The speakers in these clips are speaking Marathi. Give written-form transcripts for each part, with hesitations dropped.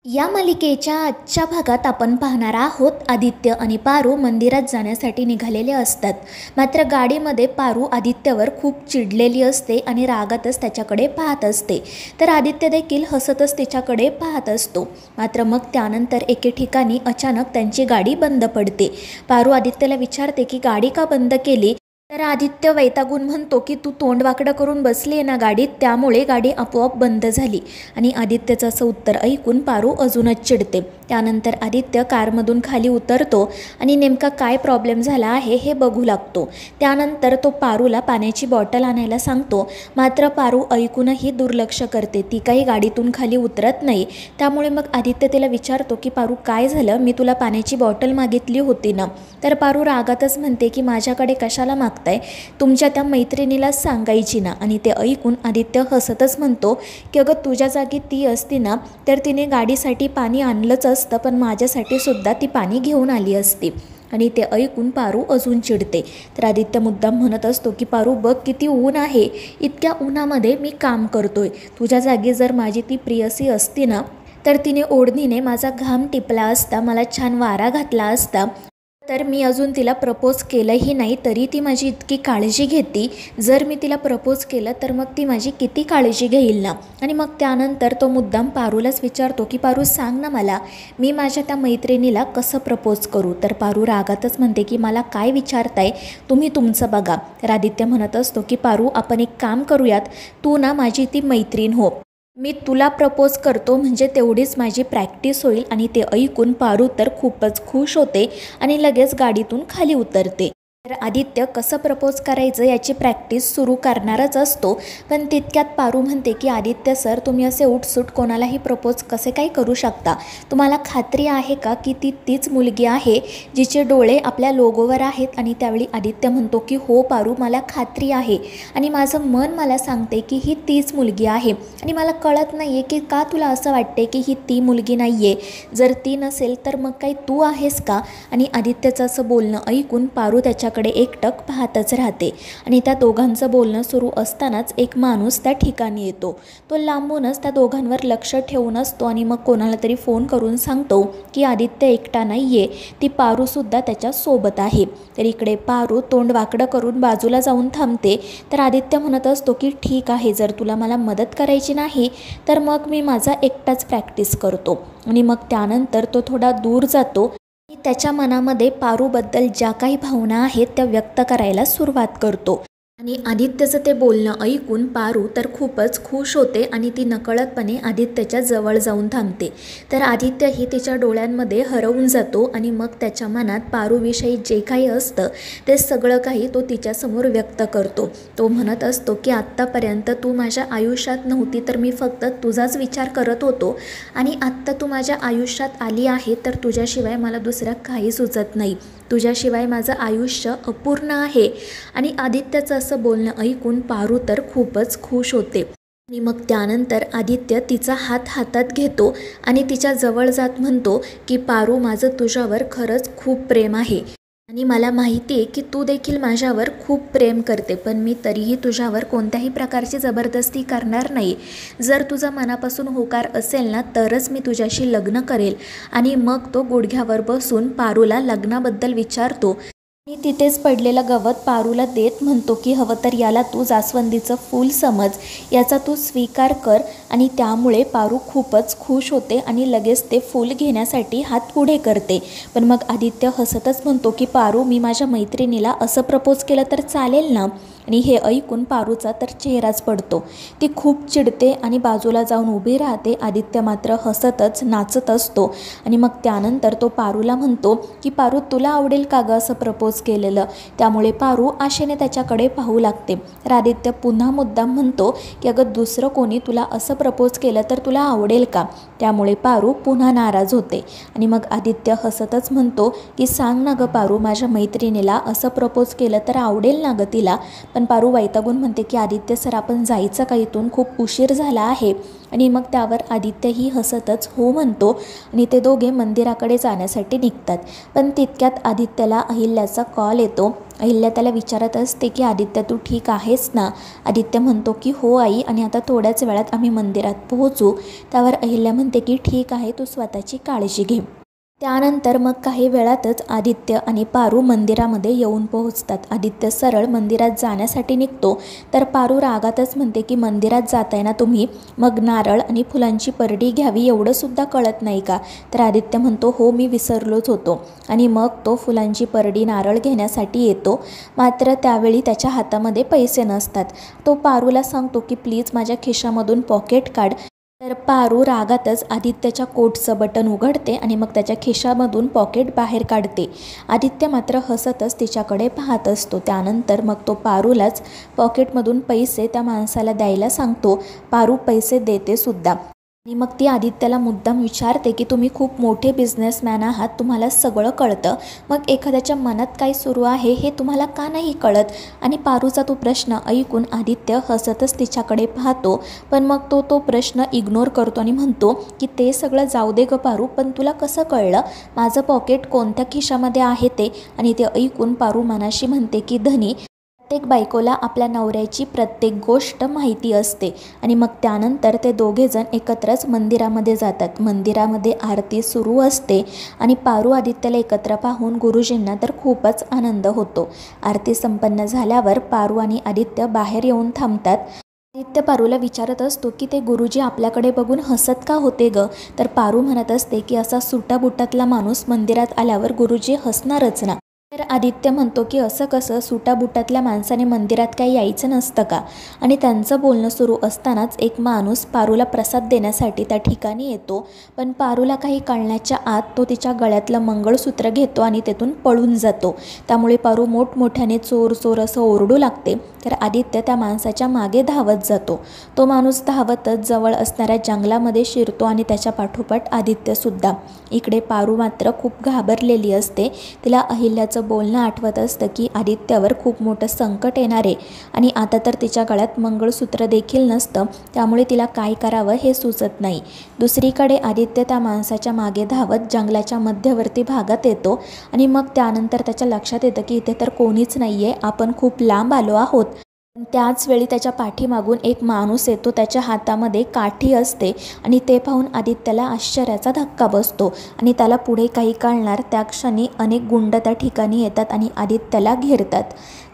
या मालिकेच्या आजच्या भागात आपण पाहणार आहोत आदित्य आणि पारू मंदिरात जाण्यासाठी निघालेले असतात. मात्र गाडीमध्ये पारू आदित्यवर खूप चिडलेली असते आणि रागातच त्याच्याकडे पाहत असते. तर आदित्य देखील हसतच तिच्याकडे पाहत असतो. मात्र मग त्यानंतर एके ठिकाणी अचानक त्यांची गाडी बंद पडते. पारू आदित्यला विचारते की गाडी का बंद केली. तर आदित्य वैतागून म्हणतो की तू तोंड वाकडं करून बसली आहे ना गाडीत, त्यामुळे गाडी आपोआप बंद झाली. आणि आदित्यचं असं उत्तर ऐकून पारू अजूनच चिडते. त्यानंतर आदित्य कारमधून खाली उतरतो आणि नेमका काय प्रॉब्लेम झाला आहे हे बघू लागतो. त्यानंतर तो पारूला पाण्याची बॉटल आणायला सांगतो. मात्र पारू ऐकूनही दुर्लक्ष करते. ती काही गाडीतून खाली उतरत नाही. त्यामुळे मग आदित्य तिला विचारतो की पारू काय झालं, मी तुला पाण्याची बॉटल मागितली होती ना. तर पारू रागातच म्हणते की माझ्याकडे कशाला मागताय, तुमच्या त्या मैत्रिणीला सांगायची ना. आणि ते ऐकून आदित्य हसतच म्हणतो की अगं तुझ्या जागी ती असती ना तर तिने गाडीसाठी पाणी आणलंच असतं, पण माझ्यासाठी सुद्धा ती पाणी घेऊन आली असती. आणि ते ऐकून पारू अजून चिडते. तर आदित्य मुद्दाम म्हणत असतो की पारू बघ किती ऊन आहे, इतक्या उन्हामध्ये मी काम करतोय. तुझ्या जागी जर माझी ती प्रियसी असती ना तर तिने ओढणीने माझा घाम टिपला असता, मला छान वारा घातला असता. तर मी अजून तिला प्रपोज केलंही नाही तरी ती माझी इतकी काळजी घेते. जर मी तिला प्रपोज केलं तर मग ती माझी किती काळजी घेईल ना. आणि मग त्यानंतर तो मुद्दाम पारूलाच विचारतो की पारू सांग ना मला, मी माझ्या त्या मैत्रिणीला कसं प्रपोज करू. तर पारू रागातच म्हणते की मला काय विचारताय, तुम्ही तुमचं बघा. तर आदित्य म्हणत असतो की पारू आपण एक काम करूयात, तू ना माझी ती मैत्रीण हो, मी तुला प्रपोज करतो म्हणजे तेवढीच माझी प्रॅक्टिस होईल. आणि ते ऐकून पारू तर खूपच खुश होते आणि लगेच गाडीतून खाली उतरते. तर आदित्य कसं प्रपोज करायचं याची प्रॅक्टिस सुरू करणारच असतो. पण तितक्यात पारू म्हणते की आदित्य सर, तुम्ही असे उठसूट कोणालाही प्रपोज कसे काय करू शकता. तुम्हाला खात्री आहे का की ती तीच मुलगी आहे जिचे डोळे आपल्या लोगोवर आहेत. आणि त्यावेळी आदित्य म्हणतो की हो पारू, मला खात्री आहे आणि माझं मन मला सांगते की ही तीच मुलगी आहे. आणि मला कळत नाही आहे की का तुला असं वाटते की ही ती मुलगी नाही आहे. जर ती नसेल तर मग काही तू आहेस का. आणि आदित्यचं असं बोलणं ऐकून पारू त्याच्याकडे एकटक पाहतच राहते. आणि त्या दोघांचं बोलणं सुरू असतानाच एक माणूस त्या ठिकाणी येतो. तो लांबूनच त्या दोघांवर लक्ष ठेवून असतो आणि मग कोणाला तरी फोन करून सांगतो की आदित्य एकटा नाही आहे, ती पारूसुद्धा त्याच्या सोबत आहे. तर इकडे पारू तोंड वाकडं करून बाजूला जाऊन थांबते. तर आदित्य म्हणत असतो की ठीक आहे, जर तुला मला मदत करायची नाही तर मग मी माझा एकटाच प्रॅक्टिस करतो. आणि मग त्यानंतर तो थोडा दूर जातो. त्याच्या मनामध्ये पारूबद्दल ज्या काही भावना आहेत त्या व्यक्त करायला सुरुवात करतो. आणि आदित्यचं ते बोलणं ऐकून पारू तर खूपच खुश होते आणि ती नकळतपणे आदित्यच्या जवळ जाऊन थांबते. तर आदित्यही तिच्या डोळ्यांमध्ये हरवून जातो आणि मग त्याच्या मनात पारूविषयी जे काही असतं ते सगळं काही तो तिच्यासमोर व्यक्त करतो. तो म्हणत असतो की आत्तापर्यंत तू माझ्या आयुष्यात नव्हती तर मी फक्त तुझाच विचार करत होतो, आणि आत्ता तू माझ्या आयुष्यात आली आहे तर तुझ्याशिवाय मला दुसरं काही सुचत नाही. तुझ्याशिवाय माझं आयुष्य अपूर्ण आहे. आणि आदित्यचं असं बोलणं ऐकून पारू तर खूपच खुश होते. आणि मग त्यानंतर आदित्य तिचा हात हातात घेतो आणि तिच्या जवळ जात म्हणतो की पारू, माझं तुझ्यावर खरंच खूप प्रेम आहे आणि मला माहिती आहे की तू देखील माझ्यावर खूप प्रेम करते, पण मी तरीही तुझ्यावर कोणत्याही प्रकारची जबरदस्ती करणार नाही. जर तुझा मनापासून होकार असेल ना तरच मी तुझ्याशी लग्न करेल. आणि मग तो गुडघ्यावर बसून पारूला लग्नाबद्दल विचारतो. आणि तिथेच पडलेलं गवत पारूला देत म्हणतो की हवं तर याला तू जास्वंदीचं फूल समज, याचा तू स्वीकार कर. आणि त्यामुळे पारू खूपच खुश होते आणि लगेच ते फूल घेण्यासाठी हात पुढे करते. पण मग आदित्य हसतच म्हणतो की पारू, मी माझ्या मैत्रिणीला असं प्रपोज केलं तर चालेल ना. आणि हे ऐकून पारूचा तर चेहराच पडतो. ती खूप चिडते आणि बाजूला जाऊन उभी राहते. आदित्य मात्र हसतच नाचत असतो. आणि मग त्यानंतर तो पारूला म्हणतो की पारू, तुला आवडेल का गं असं प्रपोज केलेलं. त्यामुळे पारू आशेने त्याच्याकडे पाहू लागते. तर आदित्य पुन्हा मुद्दाम म्हणतो की अगं दुसरं कोणी तुला असं प्रपोज केलं तर तुला आवडेल का. त्यामुळे पारू पुन्हा नाराज होते. आणि मग आदित्य हसतच म्हणतो की सांग ना गं पारू, माझ्या मैत्रिणीला असं प्रपोज केलं तर आवडेल ना गं तिला. पण पारू वैतागून म्हणते की आदित्य सर आपण जायचं का इथून, खूप उशीर झाला आहे. आणि मग त्यावर आदित्यही हसतच हो म्हणतो आणि ते दोघे मंदिराकडे जाण्यासाठी निघतात. पण तितक्यात आदित्यला अहिल्याचा कॉल येतो. अहिल्या त्याला विचारत असते की आदित्य तू ठीक आहेस ना. आदित्य म्हणतो की हो आई, आणि आता थोड्याच वेळात आम्ही मंदिरात पोहोचू. त्यावर अहिल्या म्हणते की ठीक आहे, तू स्वतःची काळजी घे. त्यानंतर मग काही वेळातच आदित्य आणि पारू मंदिरामध्ये येऊन पोहोचतात. आदित्य सरळ मंदिरात जाण्यासाठी निघतो तर पारू रागातच म्हणते की मंदिरात जाताय ना तुम्ही, मग नारळ आणि फुलांची परडी घ्यावी एवढंसुद्धा कळत नाही का. तर आदित्य म्हणतो हो मी विसरलोच होतो, आणि मग तो फुलांची परडी नारळ घेण्यासाठी येतो. मात्र त्यावेळी त्याच्या हातामध्ये पैसे नसतात. तो पारूला सांगतो की प्लीज माझ्या खिशामधून पॉकेट काढ. तर पारू रागातच आदित्यच्या कोटचं बटन उघडते आणि मग त्याच्या खिशामधून पॉकेट बाहेर काढते. आदित्य मात्र हसतच तिच्याकडे पाहत असतो. त्यानंतर मग तो पारूलाच पॉकेटमधून पैसे त्या माणसाला द्यायला सांगतो. पारू पैसे देते सुद्धा, आणि मग ती आदित्यला मुद्दाम विचारते की तुम्ही खूप मोठे बिझनेसमॅन आहात, तुम्हाला सगळं कळतं, मग एखाद्याच्या मनात काय सुरू आहे हे तुम्हाला का नाही कळत. आणि पारूचा तो प्रश्न ऐकून आदित्य हसतच तिच्याकडे पाहतो. पण मग तो प्रश्न इग्नोर करतो आणि म्हणतो की ते सगळं जाऊ दे ग पारू, पण तुला कसं कळलं माझं पॉकेट कोणत्या खिशामध्ये आहे ते. आणि ते ऐकून पारू मनाशी म्हणते की धनी, प्रत्येक बायकोला आपल्या नवऱ्याची प्रत्येक गोष्ट माहिती असते. आणि मग त्यानंतर ते दोघेजण एकत्रच मंदिरामध्ये जातात. मंदिरामध्ये आरती सुरू असते आणि पारू आदित्यला एकत्र पाहून गुरुजींना तर खूपच आनंद होतो. आरती संपन्न झाल्यावर पारू आणि आदित्य बाहेर येऊन थांबतात. आदित्य पारूला विचारत असतो की ते गुरुजी आपल्याकडे बघून हसत का होते ग. तर पारू म्हणत असते की असा सुटाबुटातला माणूस मंदिरात आल्यावर गुरुजी हसणारच ना. तर आदित्य म्हणतो की असं कसं, सुटाबुटातल्या माणसाने मंदिरात काही यायचं नसतं का. आणि त्यांचं बोलणं सुरू असतानाच एक माणूस पारूला प्रसाद देण्यासाठी त्या ठिकाणी येतो. पण पारूला काही कळण्याच्या आत तो तिच्या गळ्यातलं मंगळसूत्र घेतो आणि तेथून पळून जातो. त्यामुळे पारू मोठमोठ्याने चोर चोर असं ओरडू लागते. तर आदित्य त्या माणसाच्या मागे धावत जातो. तो माणूस धावतच जवळ असणाऱ्या जंगलामध्ये शिरतो आणि त्याच्या पाठोपाठ आदित्यसुद्धा. इकडे पारू मात्र खूप घाबरलेली असते. तिला अहिल्याचं बोलणं आठवत असतं की आदित्यावर खूप मोठं संकट येणार आहे, आणि आता तर तिच्या गळ्यात मंगळसूत्र देखील नसतं. त्यामुळे तिला काय करावं हे सुचत नाही. दुसरीकडे आदित्य त्या माणसाच्या मागे धावत जंगलाच्या मध्यवर्ती भागात येतो. आणि मग त्यानंतर त्याच्या लक्षात येतं की इथे तर कोणीच नाही आहे, आपण खूप लांब आलो आहोत. त्याच वेळी त्याच्या पाठीमागून एक माणूस येतो. त्याच्या हातामध्ये काठी असते आणि ते पाहून आदित्यला आश्चर्याचा धक्का बसतो आणि त्याला पुढे काही कळणार त्या क्षणी अनेक गुंड त्या ठिकाणी येतात आणि आदित्यला घेरतात.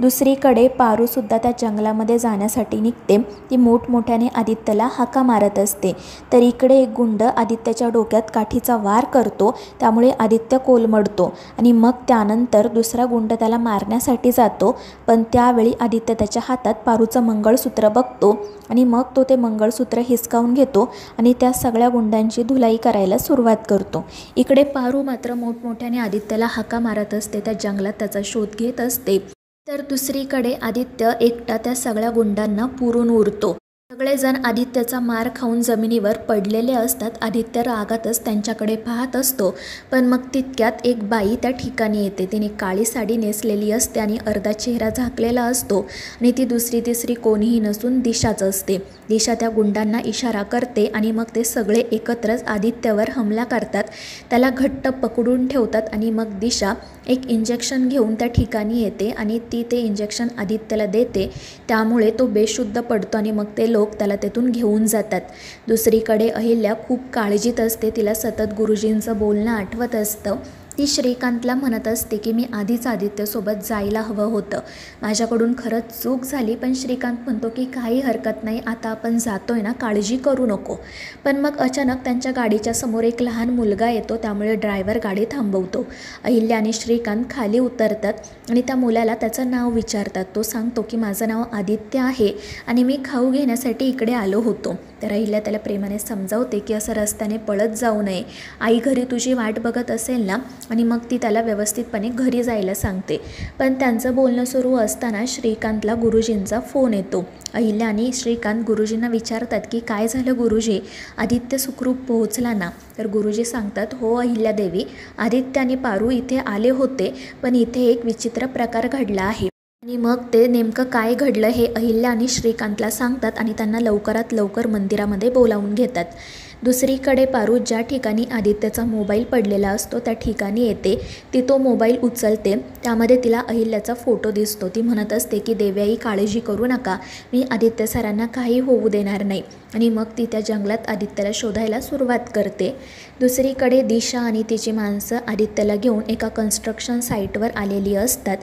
दुसरीकडे पारूसुद्धा त्या जंगलामध्ये जाण्यासाठी निघते. ती मोठमोठ्याने आदित्यला हाका मारत असते. तर इकडे एक गुंड आदित्यच्या डोक्यात काठीचा वार करतो. त्यामुळे आदित्य कोलमडतो आणि मग त्यानंतर दुसरा गुंड त्याला मारण्यासाठी जातो. पण त्यावेळी आदित्य त्याच्या हातात पारूचं मंगळसूत्र बघतो आणि मग तो ते मंगळसूत्र हिसकावून घेतो आणि त्या सगळ्या गुंडांची धुलाई करायला सुरुवात करतो. इकडे पारू मात्र मोठमोठ्याने आदित्यला हाका मारत असते, त्या जंगलात त्याचा शोध घेत असते. तर दुसरीकडे आदित्य एकटा त्या सगळ्या गुंडांना पुरून उरतो. सगळेजण आदित्यचा मार खाऊन जमिनीवर पडलेले असतात. आदित्य रागातच त्यांच्याकडे पाहत असतो. पण मग तितक्यात एक बाई त्या ठिकाणी येते. तिने काळी साडी नेसलेली असते आणि अर्धा चेहरा झाकलेला असतो आणि ती दुसरी तिसरी कोणीही नसून दिशाच असते. दिशा त्या गुंडांना इशारा करते आणि मग ते सगळे एकत्रच आदित्यवर हमला करतात. त्याला घट्ट पकडून ठेवतात आणि मग दिशा एक इंजेक्शन घेऊन त्या ठिकाणी येते आणि ती ते इंजेक्शन आदित्यला देते. त्यामुळे तो बेशुद्ध पडतो आणि मग ते लोक त्याला तेथून घेऊन जातात. दुसरीकडे अहिल्या खूप काळजीत असते. तिला सतत गुरुजींचं बोलणं आठवत असतं. ती श्रीकांतला म्हणत असते की मी आधीच आदित्यसोबत जायला हवं होतं, माझ्याकडून खरंच चूक झाली. पण श्रीकांत म्हणतो की काही हरकत नाही, आता आपण जातोय ना, काळजी करू नको. पण मग अचानक त्यांच्या गाडीच्या समोर एक लहान मुलगा येतो. त्यामुळे ड्रायव्हर गाडी थांबवतो. अहिल्या आणि श्रीकांत खाली उतरतात आणि त्या मुलाला त्याचं नाव विचारतात. तो सांगतो की माझं नाव आदित्य आहे आणि मी खाऊ घेण्यासाठी इकडे आलो होतो. तर अहिल्या त्याला प्रेमाने समजावते की असं रस्त्याने पळत जाऊ नये, आई घरी तुझी वाट बघत असेल ना. आणि मग ती त्याला व्यवस्थितपणे घरी जायला सांगते. पण त्यांचं बोलणं सुरू असताना श्रीकांतला गुरुजींचा फोन येतो. अहिल्या आणि श्रीकांत गुरुजींना विचारतात की काय झालं गुरुजी, आदित्य सुखरूप पोहोचला ना. तर गुरुजी सांगतात हो अहिल्यादेवी, आदित्य आणि पारू इथे आले होते, पण इथे एक विचित्र प्रकार घडला आहे. आणि मग ते नेमकं काय घडलं हे अहिल्या आणि श्रीकांतला सांगतात आणि त्यांना लवकरात लवकर मंदिरामध्ये बोलावून घेतात. दुसरीकडे पारू ज्या ठिकाणी आदित्यचा मोबाईल पडलेला असतो त्या ठिकाणी येते. ती तो मोबाईल उचलते. त्यामध्ये तिला अहिल्याचा फोटो दिसतो. ती म्हणत असते की देव्याई काळजी करू नका, मी आदित्य सरांना काही होऊ देणार नाही. आणि मग ती त्या जंगलात आदित्यला शोधायला सुरुवात करते. दुसरीकडे दिशा आणि तिची माणसं आदित्यला घेऊन एका कन्स्ट्रक्शन साईटवर आलेली असतात.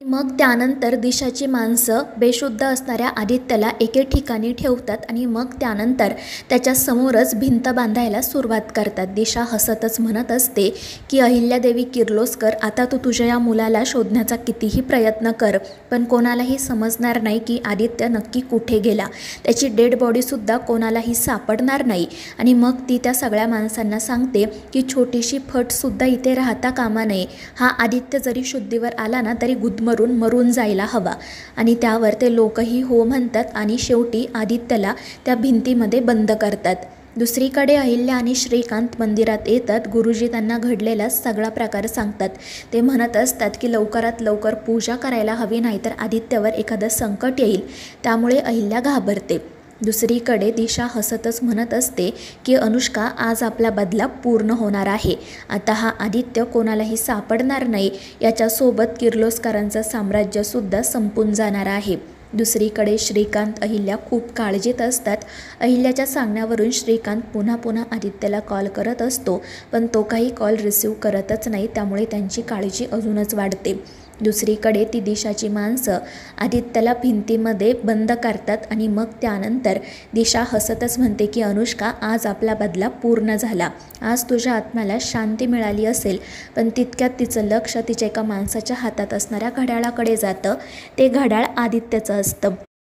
मग त्यानंतर दिशाची माणसं बेशुद्ध असणाऱ्या आदित्यला एके ठिकाणी ठेवतात आणि मग त्यानंतर त्याच्या समोरच भिंत बांधायला सुरुवात करतात. दिशा हसतच म्हणत असते की अहिल्यादेवी किर्लोस्कर, आता तू तुझ्या या मुलाला शोधण्याचा कितीही प्रयत्न कर, पण कोणालाही समजणार नाही की आदित्य नक्की कुठे गेला. त्याची डेड बॉडीसुद्धा कोणालाही सापडणार नाही. आणि मग ती त्या सगळ्या माणसांना सांगते की छोटीशी फटसुद्धा इथे राहता कामा नये. हा आदित्य जरी शुद्धीवर आला ना तरी मरून जायला हवा. आणि त्यावर ते लोकही हो म्हणतात आणि शेवटी आदित्यला त्या भिंतीमध्ये बंद करतात. दुसरीकडे अहिल्या आणि श्रीकांत मंदिरात येतात. गुरुजी त्यांना घडलेला सगळा प्रकार सांगतात. ते म्हणत असतात की लवकरात लवकर पूजा करायला हवी, नाहीतर आदित्यवर एखादं संकट येईल. त्यामुळे अहिल्या घाबरते. दुसरीकडे दिशा हसतच म्हणत असते की अनुष्का, आज आपला बदला पूर्ण होणार आहे. आता हा आदित्य कोणालाही सापडणार नाही. याच्यासोबत किर्लोस्करांचं साम्राज्यसुद्धा संपून जाणार आहे. दुसरीकडे श्रीकांत अहिल्या खूप काळजीत असतात. अहिल्याच्या सांगण्यावरून श्रीकांत पुन्हा पुन्हा आदित्यला कॉल करत असतो, पण तो काही कॉल रिसीव करतच नाही. त्यामुळे त्यांची काळजी अजूनच वाढते. दुसरीकडे ती दिशाची माणसं आदित्यला भिंतीमध्ये बंद करतात आणि मग त्यानंतर दिशा हसतच म्हणते की अनुष्का, आज आपला बदला पूर्ण झाला. आज तुझ्या आत्म्याला शांती मिळाली असेल. पण तितक्यात तिचं लक्ष तिच्या एका माणसाच्या हातात असणाऱ्या घड्याळाकडे जातं. ते घड्याळ आदित्यचं असतं.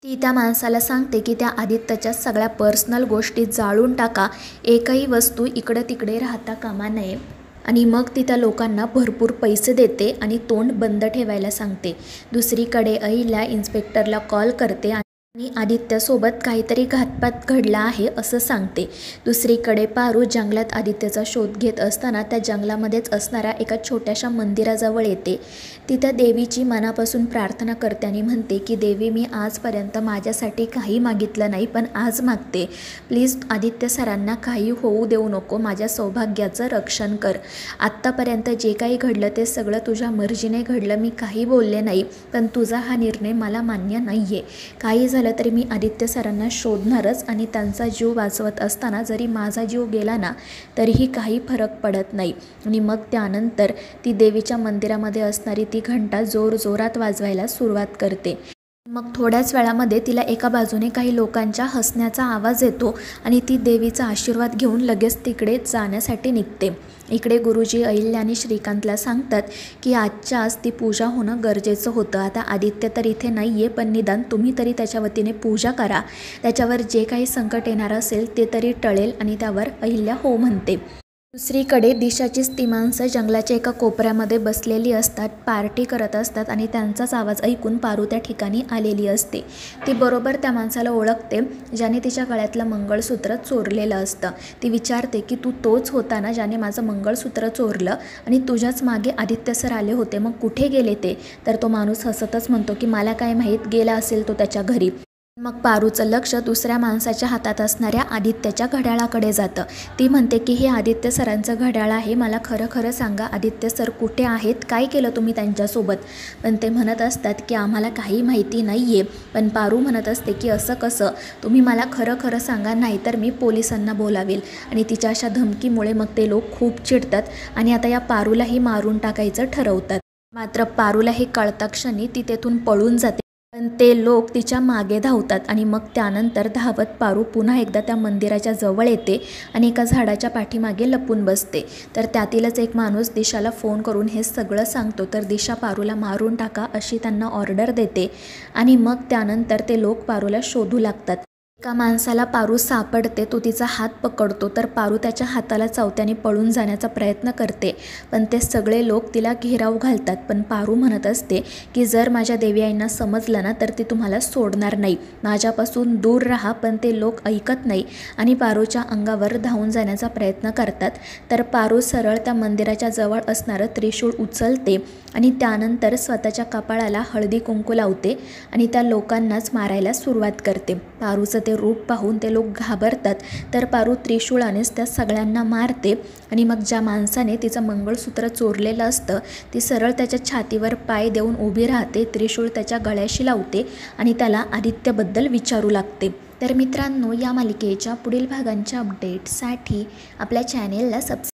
ती त्या माणसाला सांगते की त्या आदित्यच्या सगळ्या पर्सनल गोष्टी जाळून टाका, एकही वस्तू इकडं तिकडे राहता कामा नये. आणि मग ती त्या लोकांना भरपूर पैसे देते आणि तोंड बंद ठेवायला सांगते. दुसरीकडे अहिल्या इन्स्पेक्टरला कॉल करते आणि आदित्यसोबत काहीतरी घातपात घडला आहे असं सांगते. दुसरीकडे पारू जंगलात आदित्यचा शोध घेत असताना त्या जंगलामध्येच असणाऱ्या एका छोट्याशा मंदिराजवळ येते. तिथं देवीची मनापासून प्रार्थना करते आणि म्हणते की देवी, मी आजपर्यंत माझ्यासाठी काही मागितलं नाही, पण आज मागते. प्लीज आदित्य सरांना काही होऊ देऊ नको. माझ्या सौभाग्याचं रक्षण कर. आत्तापर्यंत जे काही घडलं ते सगळं तुझ्या मर्जीने घडलं. मी काही बोलले नाही, पण तुझा हा निर्णय मला मान्य नाही आहे. काही झालं तरी मी आदित्य सरांना शोधणारच आणि त्यांचा जीव वाचवत असताना जरी माझा जीव गेला ना तरीही काही फरक पडत नाही. आणि मग त्यानंतर ती देवीच्या मंदिरामध्ये असणारी ती घंटा जोरजोरात वाजवायला सुरुवात करते. मग थोड्याच वेळामध्ये तिला एका बाजूने काही लोकांच्या हसण्याचा आवाज येतो आणि ती देवीचा आशीर्वाद घेऊन लगेच तिकडे जाण्यासाठी निघते. इकडे गुरुजी अहिल्या आणि श्रीकांतला सांगतात की आजच्या आज ती पूजा होणं गरजेचं होतं. आता आदित्य तर इथे नाही आहे, पण निदान तुम्ही तरी त्याच्या वतीने पूजा करा. त्याच्यावर जे काही संकट येणार असेल ते तरी टळेल. आणि त्यावर अहिल्या हो म्हणते. दुसरीकडे दिशाचीच ती माणसं जंगलाच्या एका कोपऱ्यामध्ये बसलेली असतात, पार्टी करत असतात आणि त्यांचाच आवाज ऐकून पारू त्या ठिकाणी आलेली असते. ती बरोबर त्या माणसाला ओळखते ज्याने तिच्या गळ्यातलं मंगळसूत्र चोरलेलं असतं. ती विचारते की तू तोच होता ना ज्याने माझं मंगळसूत्र चोरलं आणि तुझ्याच मागे आदित्य सर आले होते, मग कुठे गेले ते? तर तो माणूस हसतच म्हणतो की मला काय माहीत, गेला असेल तो त्याच्या घरी. मग पारूचं लक्ष दुसऱ्या माणसाच्या हातात असणाऱ्या आदित्यच्या घड्याळाकडे जातं. ती म्हणते की हे आदित्य सरांचं घड्याळ आहे, मला खरं खरं सांगा आदित्य सर कुठे आहेत, काय केलं तुम्ही त्यांच्यासोबत? पण ते म्हणत असतात की आम्हाला काही माहिती नाही आहे. पण पारू म्हणत असते की असं कसं, तुम्ही मला खरं खरं सांगा, नाहीतर मी पोलिसांना बोलावेल. आणि तिच्या अशा धमकीमुळे मग ते लोक खूप चिडतात आणि आता या पारूलाही मारून टाकायचं ठरवतात. मात्र पारूला हे कळता क्षणी ती तेथून पळून जाते. पण ते लोक तिच्या मागे धावतात आणि मग त्यानंतर धावत पारू पुन्हा एकदा त्या मंदिराच्या जवळ येते आणि एका झाडाच्या पाठीमागे लपून बसते. तर त्यातीलच एक माणूस दिशाला फोन करून हे सगळं सांगतो. तर दिशा पारूला मारून टाका अशी त्यांना ऑर्डर देते आणि मग त्यानंतर ते लोक पारूला शोधू लागतात. एका माणसाला पारू सापडते, तो तिचा हात पकडतो तर पारू त्याच्या हाताला चावत्याने पळून जाण्याचा प्रयत्न करते, पण ते सगळे लोक तिला घेराव घालतात. पण पारू म्हणत असते की जर माझ्या देवी आईंना समजलं ना तर ते तुम्हाला सोडणार नाही, माझ्यापासून दूर राहा. पण ते लोक ऐकत नाही आणि पारूच्या अंगावर धावून जाण्याचा प्रयत्न करतात. तर पारू सरळ त्या मंदिराच्या जवळ असणारं त्रिशूळ उचलते आणि त्यानंतर स्वतःच्या कपाळाला हळदी कुंकू लावते आणि त्या लोकांनाच मारायला सुरुवात करते. पारूचं ते रूप पाहून ते लोक घाबरतात. तर पारू त्रिशूळानेच त्या सगळ्यांना मारते आणि मग ज्या माणसाने तिचं मंगळसूत्र चोरलेलं असतं ती सरळ त्याच्या छातीवर पाय देऊन उभी राहते, त्रिशूळ त्याच्या गळ्याशी लावते आणि त्याला आदित्यबद्दल विचारू लागते. तर मित्रांनो, या मालिकेच्या पुढील भागांच्या अपडेटसाठी आपल्या चॅनेलला सबस्क्राईब